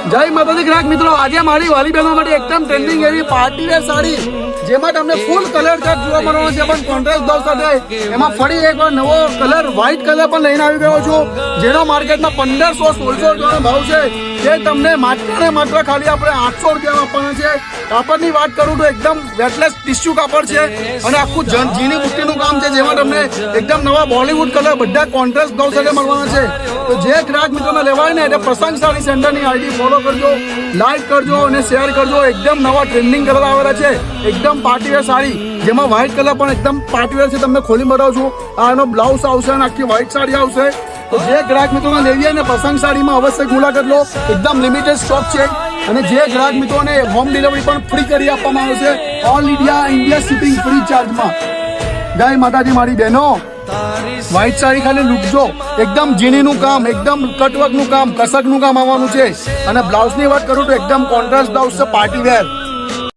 જય માતાજી ગ્રાહક મિત્રો, આજે મારી વાલી બહેનો માટે એકદમ ટ્રેન્ડિંગ એવી પાર્ટી વેર સાડી જેમાં તમને ફૂલ કલર ચાર્ટ જોવા મળવાનો છે, પણ કોન્ટ્રાસ્ટ બ્લાઉઝ સાથે એમાં ફરી એકવાર નવો કલર વ્હાઇટ કલર પણ લઈને આવી ગયો છું, જેનો માર્કેટમાં 1500-1600 રૂપિયાનો ભાવ છે, જે તમને માત્ર ને માત્ર ખાલી આપણે 800 રૂપિયામાં આપવાના છે. કાપડની વાત કરું તો એકદમ વેટલેસ ટિશ્યુ કાપડ છે અને આખું ઝીણી બુટ્ટીનું કામ છે, જેમાં તમને એકદમ નવા બોલિવૂડ કલર બધા કોન્ટ્રાસ્ટ બ્લાઉઝ સાથે મળવાના છે. તો જે ગ્રાહક મિત્રોને લેવાય ને એટલે પ્રસંગ સાડી સેન્ટરની આઈડી ફોલો કરજો, લાઈક કરજો અને શેર કરજો. એકદમ નવા ટ્રેન્ડિંગ કલર આવેલા છે, એકદમ પાર્ટીવેર સાડી જેમાં વ્હાઇટ કલર પણ એકદમ પાર્ટીવેર છે. તમને ખોલી બતાવું છું. આ એનો બ્લાઉઝ આવશે અને આખી વ્હાઇટ સાડી આવશે. તો જે ગ્રાહક મિત્રોને લેવી હોય ને પ્રસંગ સાડીમાં અવશ્ય મુલાકાત લો. એકદમ લિમિટેડ સ્ટોક છે અને જે ગ્રાહક મિત્રોને હોમ ડિલિવરી પણ ફ્રી કરી આપવામાં આવશે, ઓલ ઇન્ડિયા શિપિંગ ફ્રી ચાર્જમાં. જય માતાજી મારી બહેનો, વ્હાઇટ સાડી ખાલી લૂકજો. એકદમ ઝીણીનું કામ, એકદમ કટવર્કનું કામ, કસકનું કામ આવવાનું છે. અને બ્લાઉઝની વાત કરું તો એકદમ કોન્ટ્રાસ્ટ બ્લાઉઝ છે, પાર્ટી વેર.